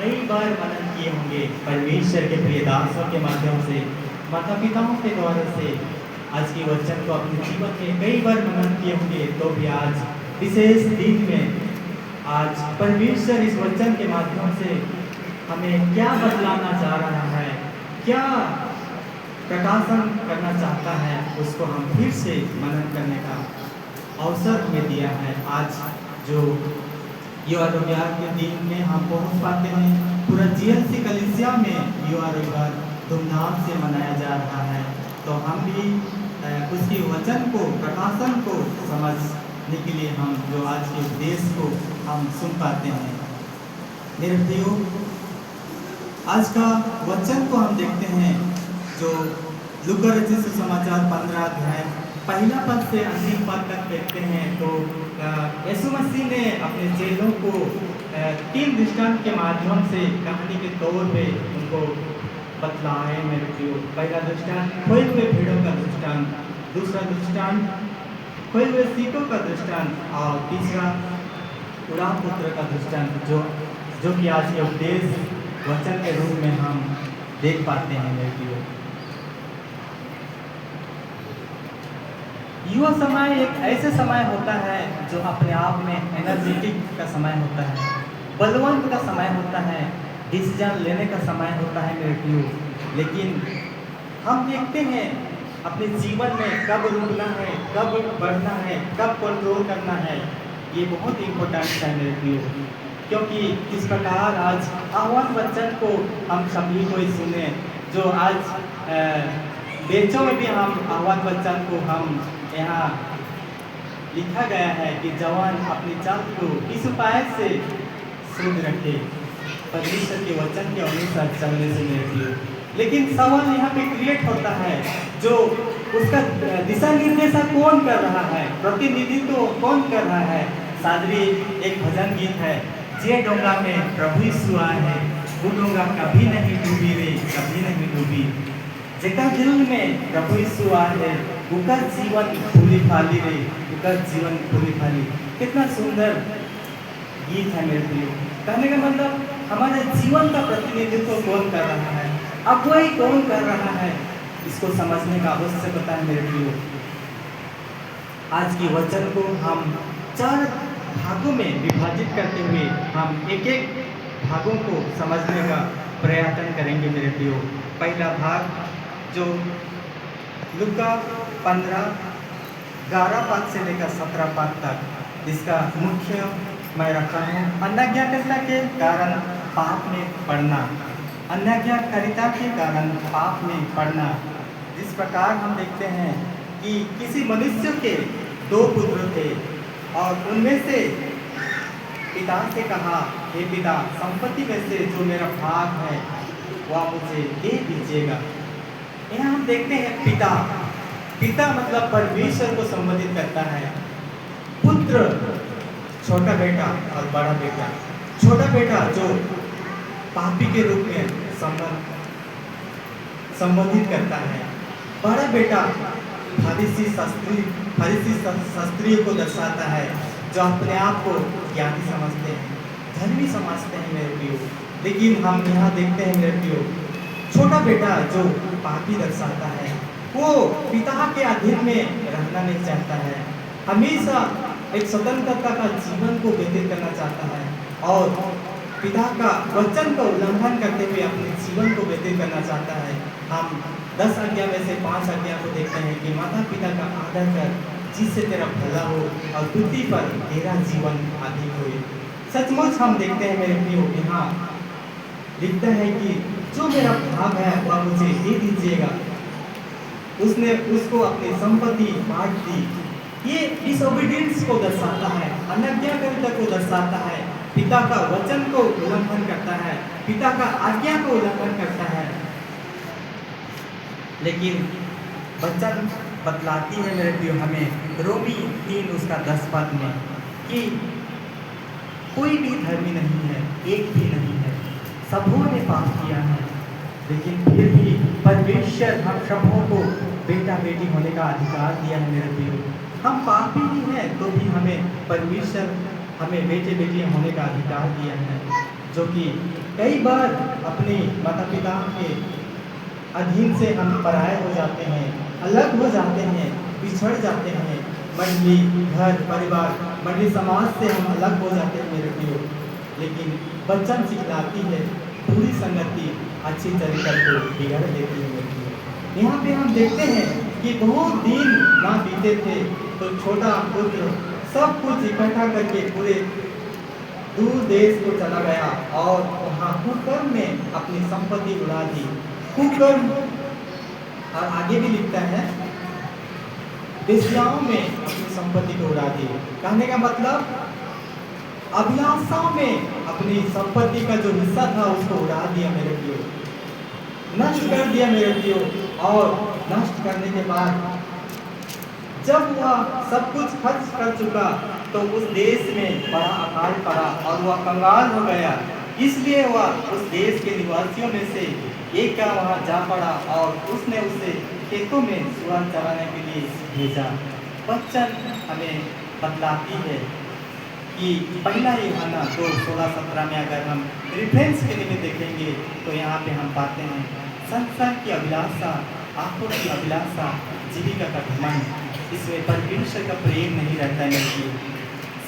कई बार मनन किए होंगे परमेश्वर के प्रिय दासों के माध्यम से, माता पिताओं के द्वारा से आज के वचन को अपने जीवन में कई बार मनन किए होंगे, तो भी आज विशेष दिन में आज परमेश्वर इस वचन के माध्यम से हमें क्या बतलाना चाह रहा है, क्या प्रकाशन करना चाहता है, उसको हम फिर से मनन करने का अवसर हमें दिया है। आज जो युवा रोजगार के दिन में हम पहुंच पाते हैं, पूरा जीएलसी कलीसिया में युवा रोजगार धूमधाम से मनाया जा रहा है, तो हम भी उसके वचन को, प्रकाशन को समझने के लिए हम जो आज के उपदेश को हम सुन पाते हैं। मेरे प्रियो, आज का वचन को हम देखते हैं जो लूका रचित सुसमाचार 15 अध्याय पहला पद से अंतिम पद तक देखते हैं, तो यीशु मसीह ने अपने चेलों को 3 दृष्टांत के माध्यम से कहानी के तौर पे उनको बतलाए। मेरे प्रियो, पहला दृष्टांत खोए हुए भेड़ों का दृष्टांत, दूसरा दृष्टांत खोए हुए सीटों का दृष्टांत, और तीसरा उड़ान पुत्र का दृष्टांत, जो कि आज के उपदेश वचन के रूप में हम देख पाते हैं। मेरे प्रियो, युवा समय एक ऐसे समय होता है जो अपने आप में एनर्जेटिक का समय होता है, बलवंत का समय होता है, डिसीजन लेने का समय होता है। मेरे प्रियो, लेकिन हम देखते हैं अपने जीवन में कब रुकना है, कब बढ़ना है, कब कंट्रोल करना है, ये बहुत इम्पोर्टेंट है मेरे प्रियो। क्योंकि किस प्रकार आज आह्वान वचन को हम सभी को सुने, जो आज बेचों में भी हम आह्वान वचन को हम यहाँ लिखा गया है कि जवान अपनी चाल को इस उपाय से शुद्ध रखे, परमेश्वर के वचन के अनुसार चलने से। मेरे प्रियो, लेकिन सवाल यहाँ पे क्रिएट होता है, जो उसका दिशा निर्देशन कौन कर रहा है, प्रतिनिधित्व कौन कर रहा है। सादरी एक भजन गीत है, जे डोंगा में प्रभु यीशु आए हैं, वो डोंगा कभी नहीं डूबी रे, कभी नहीं डूबी। जेका दिल में प्रभु यीशु आए हैं, उनका जीवन फूली फाली रे, उनका जीवन फूली फाली। कितना सुंदर गीत है मेरे प्रियो। कहने का मतलब हमारे जीवन का प्रतिनिधित्व कौन कर रहा है, अगुवाई कौन कर रहा है, इसको समझने का आवश्यकता है मेरे प्रियो। आज के वचन को हम 4 भागों में विभाजित करते हुए हम एक भागों को समझने का प्रयत्न करेंगे मेरे प्रियो। पहला भाग जो लूका 15:11 पद से लेकर 17 पद तक, इसका मुख्य मैं रखा हूँ अनाज्ञाकारिता के कारण पाप में पड़ना। अनाज्ञाकारिता के कारण पाप में पड़ना। जिस प्रकार हम देखते हैं कि किसी मनुष्य के 2 पुत्र थे, और उनमें से पिता से कहा, हे पिता, संपत्ति में से जो मेरा भाग है वह मुझे दे दीजिएगा। यहाँ हम देखते हैं पिता मतलब परमेश्वर को संबोधित करता है। पुत्र छोटा बेटा और बड़ा बेटा। छोटा बेटा जो पापी के रूप में संबोधित करता है, बड़ा बेटा फरीसी शास्त्रियों को दर्शाता है, जो अपने आप को ज्ञानी समझते हैं, धर्मी समझते हैं मेरे प्रियो। लेकिन हम यहाँ देखते हैं मेरे प्रियो, छोटा बेटा जो पापी दर्शाता है, वो पिता के अधीन में रहना नहीं चाहता है, हमेशा एक स्वतंत्रता का जीवन को व्यतीत करना चाहता है, और पिता का वचन का उल्लंघन करते हुए अपने जीवन को व्यतीत करना चाहता है। हम 10 आज्ञा में से 5 आज्ञा को देखते हैं कि माता पिता का आदर कर, जिससे तेरा भला हो और पृथ्वी पर तेरा जीवन अधिक हो। सचमुच हम देखते हैं मेरे प्रियो, यहाँ लिखता है कि जो मेरा भाग है वह मुझे दे दीजिएगा। उसने उसको अपनी संपत्ति बांट दी। ये डिसोबीडियंस को दर्शाता है, अनाज्ञाकारिता को दर्शाता है, पिता का वचन को उल्लंघन करता है, पिता का आज्ञा को उल्लंघन करता है। लेकिन वचन बतलाती है मेरे प्रियो हमें, रोमी 3 उसका 10 पद में, कि कोई भी धर्मी नहीं है, एक भी नहीं है, सबों ने पाप किया है, लेकिन फिर भी परमेश्वर हम सबों को बेटा बेटी होने का अधिकार दिया है मेरे प्रियो। हम पापी ही हैं तो भी हमें परमेश्वर हमें बेटे बेटियां होने का अधिकार दिया है। जो कि कई बार अपने माता पिता के अधीन से हम पराये हो जाते हैं, अलग हो जाते हैं, बिछड़ जाते हैं। मंडली, घर परिवार, मंडली समाज से हम अलग हो जाते हैं मेरे प्रियो। लेकिन वचन सिखलाती है पूरी संगति अच्छी तरीके को बिगड़ देती है मेरे प्रियो। यहाँ पे हम देखते हैं कि बहुत दिन ना बीते थे तो छोटा पुत्र सब कुछ इकट्ठा करके पूरे दूर देश को चला गया और वहाँ कुकर्म में अपनी संपत्ति उड़ा दी। कुकर्म, और आगे भी लिखता है, वेश्याओं में अपनी संपत्ति को उड़ा दी। कहने का मतलब अभिलाषाओं में अपनी संपत्ति का जो हिस्सा था उसको उड़ा दिया मेरे प्रियो, नष्ट कर दिया मेरे प्रियो। और नष्ट करने के बाद जब वह सब कुछ खर्च कर चुका तो उस देश में बड़ा अकाल पड़ा और वह कंगाल हो गया। इसलिए वह उस देश के निवासियों में से एक का वहाँ जा पड़ा और उसने उसे खेतों में सुअर चराने के लिए भेजा। वचन हमें बतलाती है कि पहला यूहन्ना 2:16-17 में अगर हम रेफरेंस के लिए देखेंगे तो यहाँ पे हम पाते हैं संसार की अभिलाषा, आंखों की अभिलाषा, जीविका का घमंड, इसमें परमेश्वर का प्रेम नहीं रहता है मेरे प्रियो।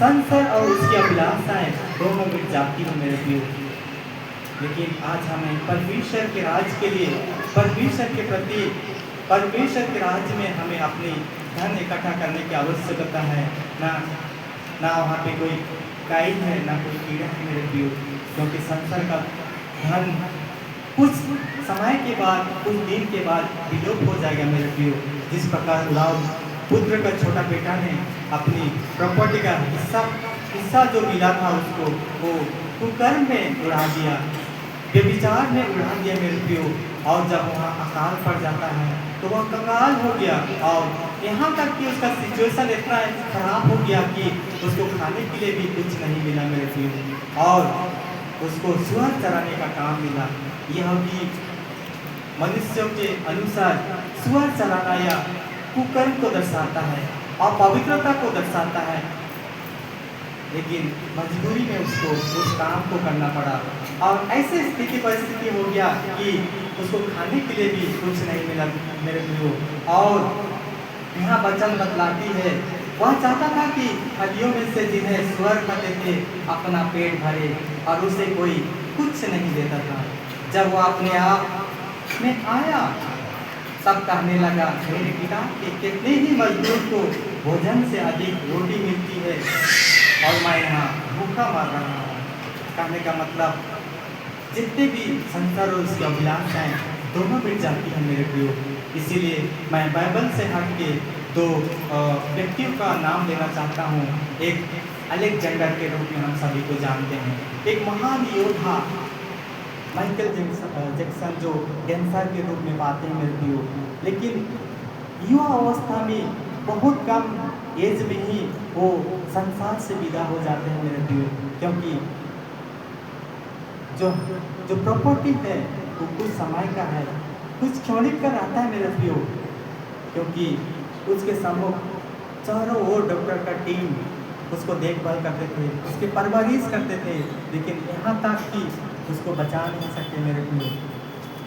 संसार और उसकी अभिलाषाएं दोनों मिट जाती हैं मेरे प्रियो। लेकिन आज हमें परमेश्वर के राज्य के लिए, परमेश्वर के प्रति, परमेश्वर के राज्य में हमें अपनी धन इकट्ठा करने की आवश्यकता है। ना वहाँ पे कोई काई है, ना कोई कीड़ा है मेरे प्रियो, क्योंकि संसार का धन कुछ समय के बाद, कुछ दिन के बाद विलोप हो जाएगा मेरे प्रियो। जिस प्रकार लाभ पुत्र का छोटा बेटा ने अपनी प्रॉपर्टी का हिस्सा जो मिला था उसको वो कुकर्म में उड़ा दिया, व्यभिचार में उड़ा दिया मेरे प्रियो। और जब वहाँ अकाल पड़ जाता है तो वह कंगाल हो गया और यहाँ तक कि उसका सिचुएशन इतना खराब हो गया कि उसको खाने के लिए भी कुछ नहीं मिला मेरे प्रियो, और उसको सुअर चराने का काम मिला। यह भी मनुष्यों के अनुसार सुअर चराना या कुकर्म को दर्शाता है और पवित्रता को दर्शाता है। लेकिन मजबूरी में उसको उस काम को करना पड़ा और ऐसे स्थिति परिस्थिति हो गया कि उसको खाने के लिए भी कुछ नहीं मिला मेरे प्रियो। और यहाँ वचन बतलाती है वह चाहता था कि हड्डियों में से जिन्हें सुअर खाते थे अपना पेट भरे और उसे कोई कुछ नहीं देता था। जब वह अपने आप में आया सब कहने लगा, मेरे पिता के कितने ही मजदूर को भोजन से अधिक रोटी मिलती है और मैं यहाँ भूखा मार रहा हूँ। कहने का मतलब जितने भी संसार और उसकी अभिलाषाएं दोनों मिट जाती हैं मेरे प्रियो। इसीलिए मैं बाइबल से हट के दो व्यक्तियों का नाम लेना चाहता हूँ। एक अलेक्जेंडर के रूप में हम सभी को जानते हैं, एक महान योद्धा माइकल जैक्सन जो कैंसर के रूप में पाते हैं मेरे प्रियो। लेकिन युवा अवस्था में बहुत कम एज में ही वो संसार से विदा हो जाते हैं मेरे प्रियो, क्योंकि जो प्रॉपर्टी है वो कुछ समय का है, कुछ क्षणिक का रहता है मेरे प्रियो। क्योंकि उसके सम्मुख चारों ओर डॉक्टर का टीम उसको देखभाल करते थे, उसकी परवरिश करते थे, लेकिन यहाँ तक कि उसको बचा नहीं सकते मेरे प्रियो।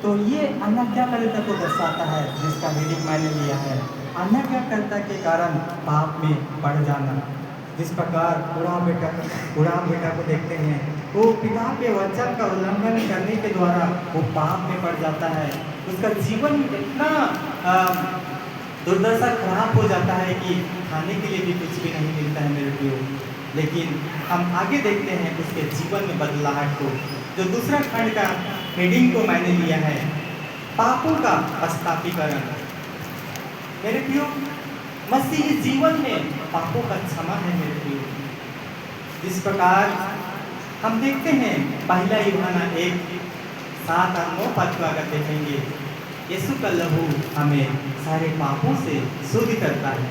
तो ये अनाज्ञाकारिता को दर्शाता है जिसका रीडिंग मैंने लिया है, अनाज्ञाकारिता के कारण पाप में बढ़ जाना। जिस प्रकार गुलाम बेटा को देखते हैं, वो पिता के वचन का उल्लंघन करने के द्वारा वो पाप में पड़ जाता है। उसका जीवन इतना दुर्दशा खराब हो जाता है कि खाने के लिए भी कुछ भी नहीं मिलता है मेरे प्रियो। लेकिन हम आगे देखते हैं उसके जीवन में बदलाव को, जो दूसरा खंड का हेडिंग को मैंने लिया है, पापों का स्थापीकरण। मेरे प्रियो, मसीही जीवन में पापों का क्षमा है मेरे प्रियो। जिस प्रकार हम देखते हैं पहला यूहन्ना 1:7-9 पद को अगर देखेंगे, यीशु का लहू हमें सारे पापों से शुद्ध करता है।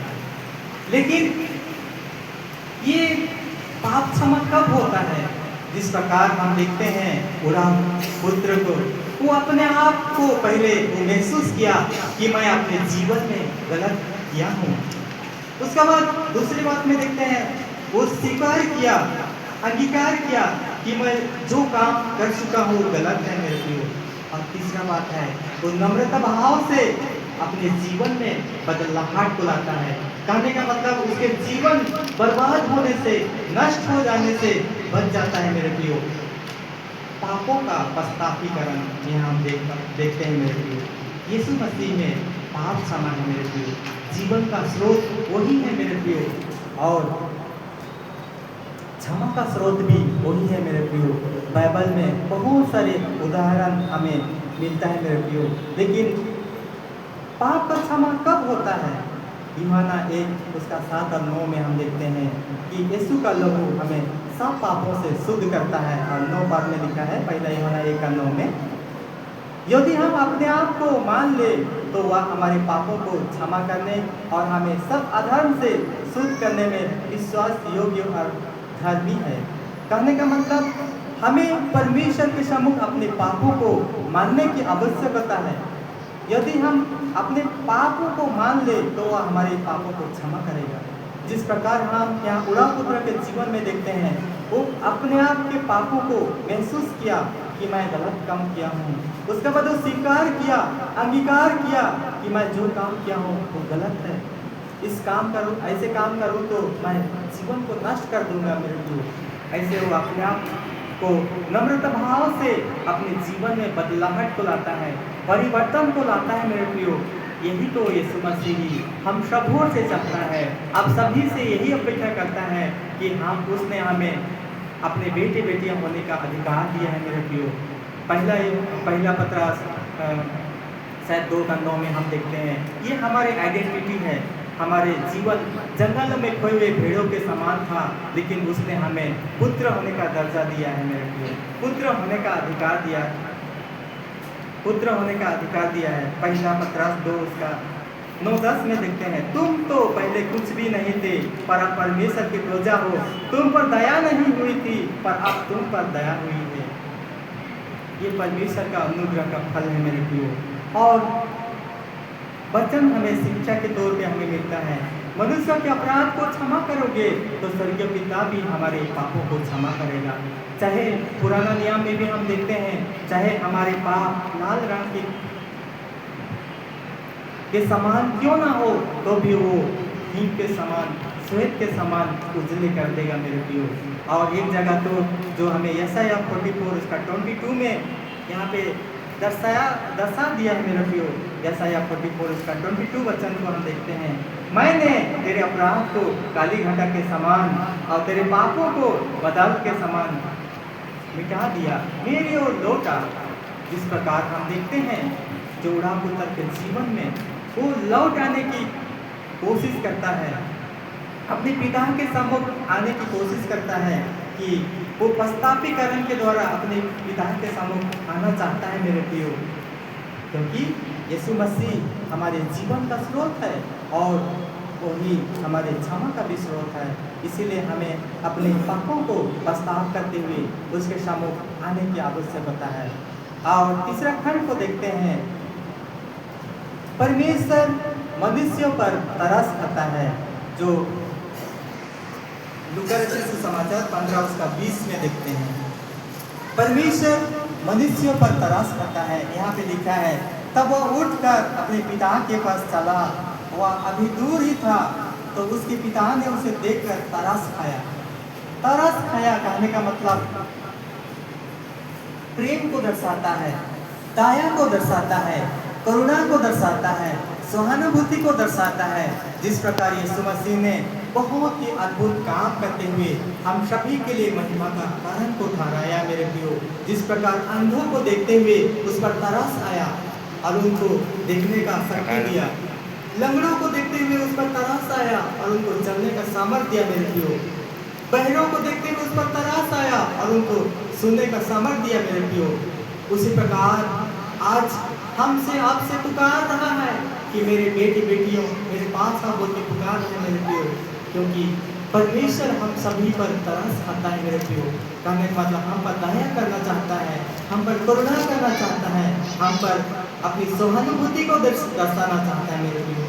लेकिन ये पाप क्षमा कब होता है? जिस प्रकार हम देखते हैं उराम पुत्र को, वो अपने आप को पहले महसूस किया कि मैं अपने जीवन में गलत किया हूँ। उसके बाद दूसरी बात में देखते हैं वो स्वीकार किया, अंगीकार किया कि मैं जो काम कर चुका हूँ वो गलत है मेरे प्रियो। और तीसरा बात है, वो नम्रता भाव से अपने जीवन में बदलाहट को लाता है। कहने का मतलब उसके जीवन बर्बाद होने से, नष्ट हो जाने से बच जाता है मेरे प्रियो। पापों का पश्चातापीकरण यहाँ हम देखते हैं मेरे प्रियो। यीशु मसीह में पाप क्षमा है मेरे प्रियो। जीवन का स्रोत वही है मेरे प्रियो और क्षमा का स्रोत भी वही है मेरे प्रियो। बाइबल में बहुत सारे उदाहरण हमें मिलता है मेरे प्रियो। लेकिन पाप का क्षमा कब होता है? यूहन्ना 1 उसका 7 और 9 में हम देखते हैं कि यीशु का लहू हमें सब पापों से शुद्ध करता है। और 9 बाद में लिखा है, पहला यूहन्ना 1 का 9 में, यदि हम अपने आप को मान ले तो वह हमारे पापों को क्षमा करने और हमें सब अधर्म से शुद्ध करने में विश्वास योग्य और धर्मी है। कहने का मतलब हमें परमेश्वर के सम्मुख अपने पापों को मानने की आवश्यकता है। यदि हम अपने पापों को मान ले तो वह हमारे पापों को क्षमा करेगा। जिस प्रकार हम यहाँ उड़ा पुत्र के जीवन में देखते हैं, वो अपने आप के पापों को महसूस किया कि मैं गलत काम किया हूँ। उसके बाद वो स्वीकार किया, अंगीकार किया कि मैं जो काम किया हूँ वो गलत है। इस काम करूँ, ऐसे काम करूँ तो मैं जीवन को नष्ट कर दूंगा मेरे को। ऐसे वो अपने आप को नम्रता भाव से अपने जीवन में बदलाहट को लाता है, परिवर्तन को लाता है मेरे प्रियो। यही तो यीशु मसीह हम सबों से चाहता है, आप सभी से यही अपेक्षा करता है कि उसने हमें अपने बेटे बेटियां होने का अधिकार दिया है मेरे प्रियो। पहला पत्रास शायद 2 का 9 में हम देखते हैं, ये हमारे आइडेंटिटी है। हमारे जीवन जंगलों में खोए हुए भेड़ों के समान था, लेकिन उसने हमें पुत्र होने का दर्जा दिया है मेरे प्रियो। पुत्र होने का अधिकार दिया, पुत्र होने का अधिकार दिया है। पहला पत्रास 2 उसका 9-10 में देखते हैं, तुम तो पहले कुछ भी नहीं थे पर अब परमेश्वर की प्रजा हो। तुम पर दया नहीं हुई थी पर अब तुम पर दया हुई है। ये परमेश्वर का अनुग्रह का फल है मेरे प्रियो। और वचन हमें शिक्षा के तौर पे हमें मिलता है, मनुष्य के अपराध को क्षमा करोगे तो स्वर्गीय पिता भी हमारे पापों को क्षमा करेगा। चाहे पुराना नियम में भी हम देखते हैं, चाहे हमारे पाप लाल रंग के समान क्यों ना हो तो भी वो हींग के समान, श्वेत के समान उजले कर देगा मेरे प्रियो। और एक जगह तो जो हमें यशाया 44 उसका 22 में यहाँ पे दर्शा दिया है मेरे प्रियो। यशाया 44 उसका 22 वचन को हम देखते हैं, मैंने तेरे अपराध को काली घटा के समान और तेरे पापों को बादल के समान मिटा दिया, मेरी ओर लौटा। जिस प्रकार हम देखते हैं जो उड़ा पुत्र के जीवन में वो लौट आने की कोशिश करता है, अपने पिता के सम्मुख आने की कोशिश करता है कि वो पश्चातापीकरण के द्वारा अपने पिता के सम्मुख आना चाहता है मेरे प्रियो। क्योंकि यीशु मसीह हमारे जीवन का स्रोत है और वही हमारे क्षमा का भी स्रोत है। इसीलिए हमें अपने पापों को पश्चाताप करते हुए उसके सम्मुख आने की आवश्यकता है। और तीसरा खंड को देखते हैं, परमेश्वर मनुष्यों पर तरस खाता है, जो लूका रचित सुसमाचार 15 उसका 20 में देखते हैं। परमेश्वर मनुष्यों पर तरस खाता है। यहाँ पे लिखा है, तब वह उठकर अपने पिता के पास चला, वह अभी दूर ही था तो उसके पिता ने उसे देखकर तरस खाया। तरस खाया कहने का मतलब प्रेम को दर्शाता है, दया को दर्शाता है, करुणा को दर्शाता है, सहानुभूति को दर्शाता है। जिस प्रकार यीशु मसीह ने बहुत ही अद्भुत काम करते हुए हम सभी के लिए महिमा का कारण को ठहराया मेरे प्रियो। जिस प्रकार अंधों को देखते हुए उस पर तरस आया और उनको देखने का शक्ति दिया, लंगड़ों को देखते हुए उस पर तरस आया और उनको चलने का सामर्थ्य दिया मेरे प्रियो, बहरों को देखते हुए उस पर तरस आया और उनको सुनने का सामर्थ्य दिया मेरे प्रियो। उसी प्रकार आज हमसे आपसे पुकार रहा है कि मेरे बेटे बेटियों मेरे पास आओ बोल के पुकार रहे मेरे प्रियो। क्योंकि परमेश्वर हम सभी पर तरस खाता है मेरे प्रियो। कहने का मतलब हम पर दया करना चाहता है, हम पर करुणा करना चाहता है, हम पर अपनी सहानुभूति को दर्शाना चाहता है मेरे प्रियो।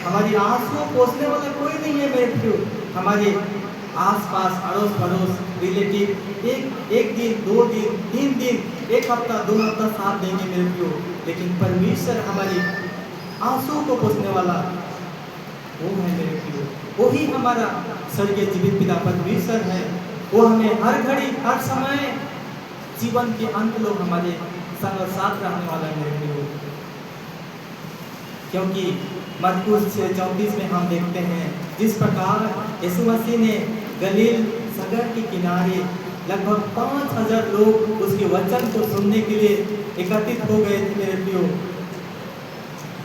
हमारी आंसू पोंछने वाला कोई नहीं है मेरे प्रियो। हमारे आसपास अड़ोस पड़ोस रिलेटिव एक दिन 2 दिन 3 दिन 1 हफ्ता 2 हफ्ता साथ देंगे मेरे प्रियो, लेकिन परमेश्वर हमारे आंसू को पोंछने वाला वो है मेरे प्रियो। वही हमारा स्वर्गीय जीवित पिता परमेश्वर है। वो हमें हर घड़ी हर समय जीवन के अंत लोग हमारे संग और साथ रहने वाला है मेरे प्रियो। क्योंकि मरकुस 6:34 में हम देखते हैं जिस प्रकार यीशु मसीह ने गलील सागर के किनारे लगभग 5000 लोग उसके वचन को सुनने के लिए एकत्रित हो गए थे मेरे प्रियो।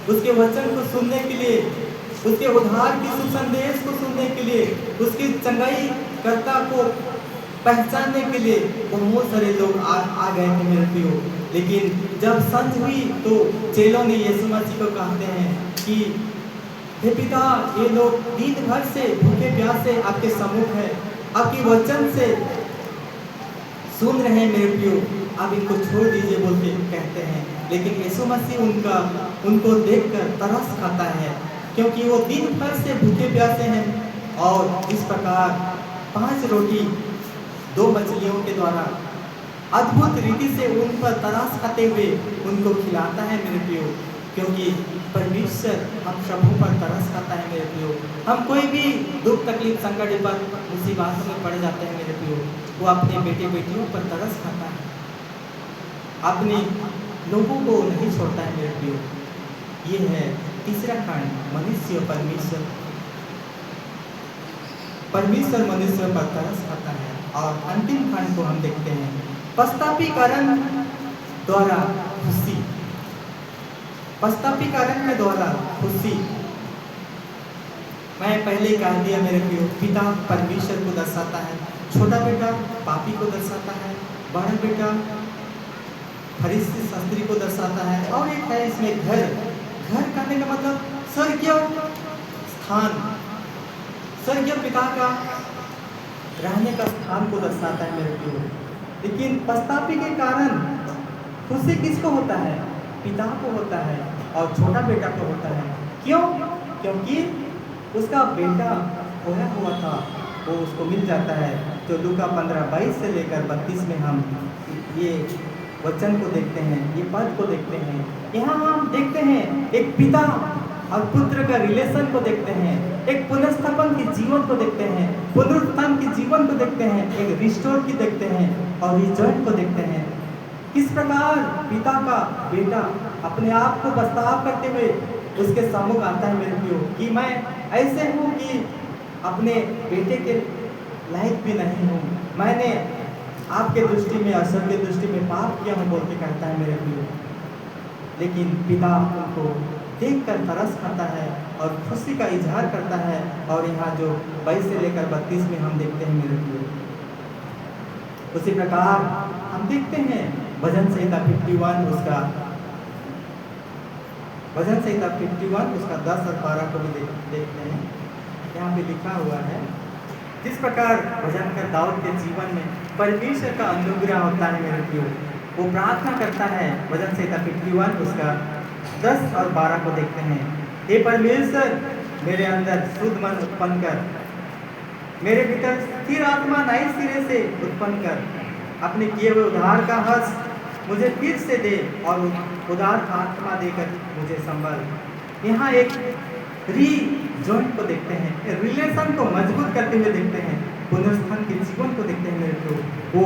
उसके वचन को सुनने के लिए, उसके उद्धार के सुसंदेश को सुनने के लिए, उसकी चंगाई कर्ता को पहचानने के लिए बहुत सारे लोग आ गए थे मेरे प्रियो। लेकिन जब संझ हुई तो चेलों ने यीशु मसीह को कहते हैं कि हे पिता, ये लोग दिन भर से भूखे प्यासे आपके सम्मुख है, आपके वचन से सुन रहे हैं मेरे प्रियो, आप इनको छोड़ दीजिए बोल के कहते हैं। लेकिन यीशु मसीह उनको देखकर तरस खाता है, क्योंकि वो दिन भर से भूखे प्यासे हैं। और इस प्रकार 5 रोटी 2 मछलियों के द्वारा अद्भुत रीति से उन पर तरस खाते हुए उनको खिलाता है मेरे प्रियो। क्योंकि परमेश्वर हम सबों पर तरस खाता है मेरे प्रियो। हम कोई भी दुख तकलीफ संकट पर मुसीबतों में पड़ जाते हैं मेरे प्रियो, वो अपने बेटे बेटियों पर तरस खाता है, अपने लोगों को नहीं छोड़ता है मेरे प्रियो। ये है तीसरा खंड, मनुष्य और परमेश्वर। परमेश्वर मनुष्य पर तरस खाता है। और अंतिम खंड को हम देखते हैं, पश्चातापीकरण द्वारा खुशी। पश्चातापीकरण के द्वारा खुशी। मैं पहले कह दिया मेरे प्रियो, पिता परमेश्वर को दर्शाता है, छोटा बेटा पापी को दर्शाता है, बड़ा बेटा फरीसी शास्त्री को दर्शाता है। और एक है इसमें घर। घर कहने का मतलब स्वर्गीय स्थान, स्वर्गीय पिता का रहने का स्थान को दर्शाता है मेरे प्रियो। लेकिन पश्चातापी के कारण खुशी किसको होता है? पिता को होता है और छोटा बेटा को होता है। क्यों? क्योंकि उसका बेटा खोया हुआ था, वो उसको मिल जाता है। तो लूका 15:22 से लेकर 32 में हम ये वचन को देखते हैं, ये पद को देखते हैं। यहाँ हम देखते हैं एक पिता और पुत्र का रिलेशन को देखते हैं, एक पुनर्स्थापन के जीवन को देखते हैं, पुनरुत्थान के जीवन को देखते हैं, एक रिस्टोर की देखते हैं और रिजॉइंट को देखते हैं। किस प्रकार पिता का बेटा अपने आप को पछतावा करते हुए उसके सम्मुख आता है मेरे प्रियो कि मैं ऐसे हूँ कि अपने बेटे के लायक भी नहीं हूँ, मैंने आपके दृष्टि में, असर के दृष्टि में पाप किया हूँ बोल के कहता है मेरे प्रियो। लेकिन पिता उनको देखकर तरस खाता है और खुशी का इजहार करता है। और यहाँ जो 22 से लेकर 32 में हम देखते हैं मेरे प्रियो, उसी प्रकार हम देखते हैं भजन संहिता 51 उसका 10 और 12 को भी देखते हैं। यहाँ पे लिखा हुआ है, जिस प्रकार भजन कर दाऊद के जीवन में परमेश्वर का अनुग्रह होता है मेरे प्रियो, वो प्रार्थना करता है। भजन संहिता 51 उसका 10 और 12 को देखते हैं। हे परमेश्वर, मेरे अंदर शुद्ध मन उत्पन्न कर, मेरे भीतर स्थिर आत्मा नए सिरे से उत्पन्न कर, अपने किए हुए उद्धार का हर्ष मुझे फिर से दे और उदार आत्मा देकर मुझे संभाल। यहाँ एक रीजॉइंट को देखते हैं, रिलेशन को मजबूत करते हुए देखते हैं, पुनर्स्थान के जीवन को देखते हैं मेरे को। वो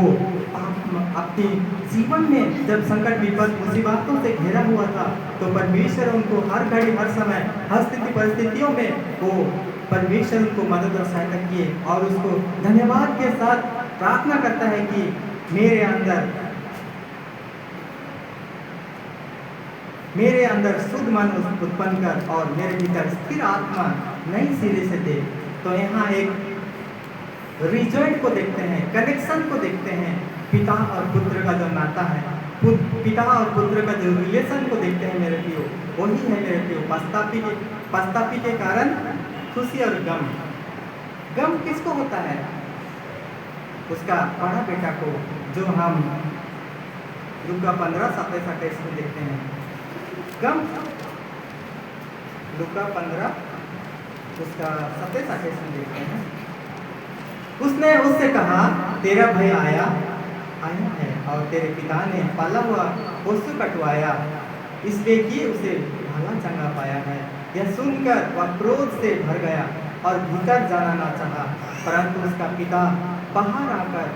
अपने जीवन में जब संकट विपद मुसीबतों से घिरा हुआ था तो परमेश्वर उनको हर घड़ी हर समय हर स्थिति परिस्थितियों में वो परमेश्वर उनको मदद और सहायता किए। और उसको धन्यवाद के साथ प्रार्थना करता है कि मेरे अंदर शुद्ध मन उत्पन्न कर और मेरे भीतर स्थिर आत्मा नई सिरे से दे। तो यहाँ एक रिजॉइंट को देखते हैं, कनेक्शन को देखते हैं, पिता और पुत्र का जो नाता है, पिता और पुत्र का जो रिलेशन को देखते हैं मेरे प्रियो, वही है मेरे प्रियो पश्चातापी के कारण खुशी और गम। गम किसको होता है? उसका बड़ा बेटा को, जो हम लूका 15:27 में देखते हैं। गम लूका 15 उसका 27-28 में देखते हैं। उसने उससे कहा, तेरा भाई आया आया है और तेरे पिता ने पाला हुआ पशु कटवाया, इसलिए कि उसे भला चंगा पाया है। यह सुनकर वह क्रोध से भर गया और भीतर जाना ना चाहा, परंतु उसका पिता बाहर आकर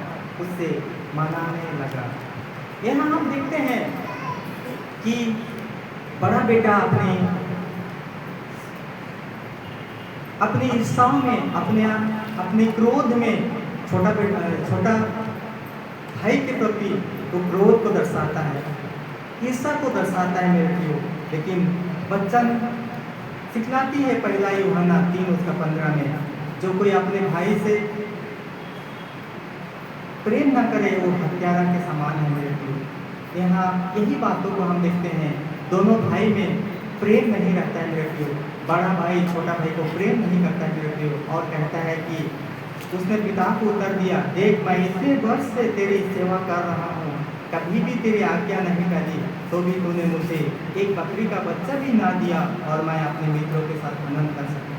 उससे मनाने लगा। यहाँ हम देखते हैं कि बड़ा बेटा अपनी इच्छाओं में, अपने क्रोध में छोटा भाई के प्रति वो क्रोध को दर्शाता है, ईर्ष्या को दर्शाता है मेरे प्रियो। लेकिन वचन सिखलाती है पहला यूहन्ना 3:15 में, जो कोई अपने भाई से प्रेम न करे वो हत्यारा के समान है मेरे प्रियो। यहाँ यही बातों को हम देखते हैं, दोनों भाई में प्रेम नहीं रहता है मेरे प्रियो। बड़ा भाई छोटा भाई को प्रेम नहीं करता है मेरे प्रियो, और कहता है कि उसने पिता को उत्तर दिया, देख मैं इतने वर्ष से तेरी सेवा कर रहा हूँ, कभी भी तेरी आज्ञा नहीं डाली, तो भी तूने मुझे एक बकरी का बच्चा भी ना दिया और मैं अपने मित्रों के साथ आनंद कर सकूँ।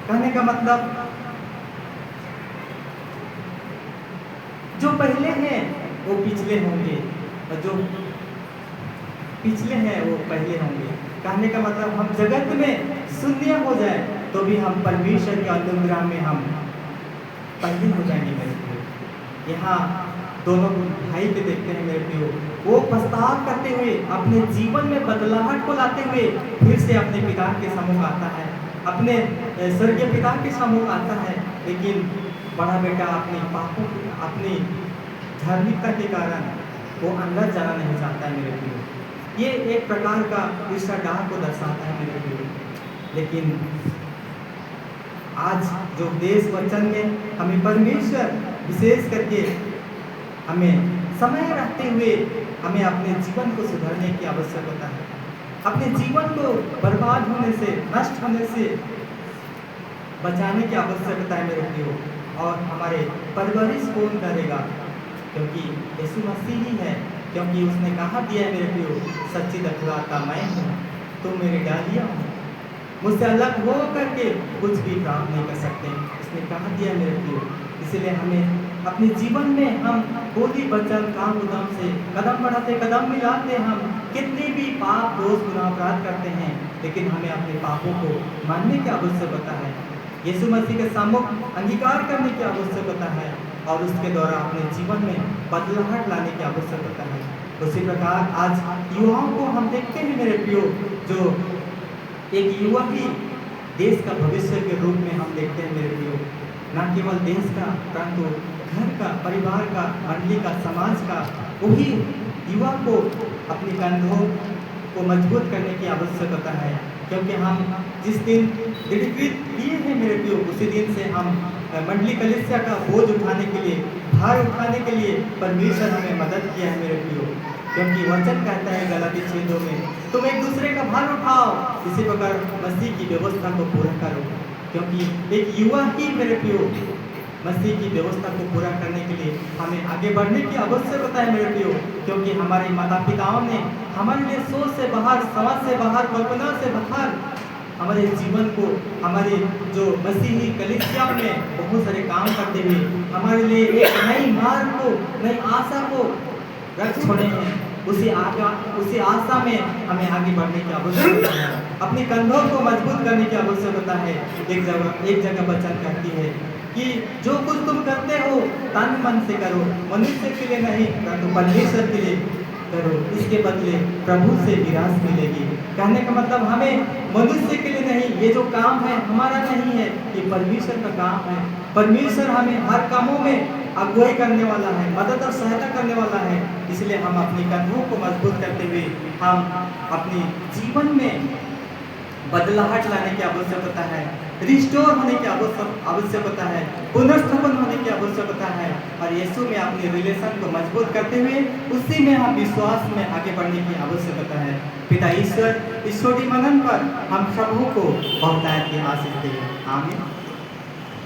कहने का मतलब जो पहले हैं वो पिछले होंगे और जो पिछले हैं वो पहले होंगे। कहने का मतलब हम जगत में शून्य हो जाए तो भी हम परमेश्वर के अनुग्रह में हम पहले हो जाएंगे मेरे प्रियो। यहाँ दोनों भाई पे देखते हैं मेरे प्रियो, वो पछतावा करते हुए अपने जीवन में बदलाहट को लाते हुए फिर से अपने पिता के सम्मुख आता है, अपने स्वर्गीय पिता के सम्मुख आता है। लेकिन बड़ा बेटा अपनी पापों अपनी धार्मिकता के कारण वो अंदर जाना नहीं चाहता है मेरे प्रियो। ये एक प्रकार का ईर्ष्या को दर्शाता है मेरे प्रियो। लेकिन आज जो देश वचन में हमें परमेश्वर विशेष करके हमें समय रहते हुए हमें अपने जीवन को सुधारने की आवश्यकता है, अपने जीवन को बर्बाद होने से, नष्ट होने से बचाने की आवश्यकता है मेरे प्रियो। और हमारे परवरिश कौन करेगा? क्योंकि यीशु मसीह ही है, क्योंकि उसने कहा दिया है मेरे प्रियो, सच्ची दखलाता मैं हूँ, तुम मेरी डालियाँ हो, मुझसे अलग हो करके कुछ भी प्राप्त नहीं कर सकते, इसने कहा दिया मेरे प्रियो। इसलिए हमें अपने जीवन में हम बोली वचन काम उद्यम से कदम बढ़ाते, कदम मिलाते, हम कितने भी पाप दोष गुनाह अपराध करते हैं, लेकिन हमें अपने पापों को मानने की आवश्यकता है, यीशु मसीह के सम्मुख अंगीकार करने की आवश्यकता है और उसके द्वारा अपने जीवन में बदलाहट लाने की आवश्यकता है। उसी प्रकार आज युवाओं को हम देखते हैं मेरे प्रियो, जो एक युवा ही देश का भविष्य के रूप में हम देखते हैं मेरे प्रियो। न केवल देश का, परंतु घर का, परिवार का, मंडली का, समाज का, वही युवा को अपनी कंधों को मजबूत करने की आवश्यकता है। क्योंकि हम जिस दिन दृढ़ीकृत किए हैं मेरे प्रियो, उसी दिन से हम मंडली कलीसिया का बोझ उठाने के लिए, भार उठाने के लिए परमेश्वर हमें मदद किया है मेरे प्रियो। क्योंकि वचन कहता है गलाती 6:2 में, तुम एक दूसरे का भार उठाओ, इसी प्रकार मसीह की व्यवस्था को पूरा करो। क्योंकि एक युवा ही मेरे प्रियो मसीह की व्यवस्था को पूरा करने के लिए हमें आगे बढ़ने की आवश्यकता है मेरे प्रियो। क्योंकि हमारे माता पिताओं ने हमारे लिए सोच से बाहर, समझ से बाहर, कल्पना से बाहर हमारे जीवन को, हमारे जो मसीही कलीसिया में बहुत सारे काम करते हुए हमारे लिए एक नई मार्ग को, नई आशा को रख छोड़े हैं। उसी आशा में हमें आगे बढ़ने की आवश्यकता है, अपने कंधों को मजबूत करने की आवश्यकता है। एक जगह वचन कहती है कि जो कुछ तुम करते हो तन मन से करो, मनुष्य के लिए नहीं परंतु परमेश्वर के लिए करो, इसके बदले प्रभु से विरासत मिलेगी। कहने का मतलब हमें मनुष्य के लिए नहीं, ये जो काम है हमारा नहीं है, ये परमेश्वर का काम है। परमेश्वर हमें हर कामों में अगुवाई करने वाला है, मदद और सहायता करने वाला है। इसलिए हम अपनी कंधों को मजबूत करते हुए हम अपने जीवन में बदलाहट लाने की आवश्यकता है, रिस्टोर होने की आवश्यकता है, पुनर्स्थापन होने की आवश्यकता है। और यीशु में अपने रिलेशन को मजबूत करते हुए उसी में हम विश्वास में आगे बढ़ने की आवश्यकता है। पिता ईश्वर इस छोटी मनन पर हम सबों को बहुतायत की आशीष दे। आमीन।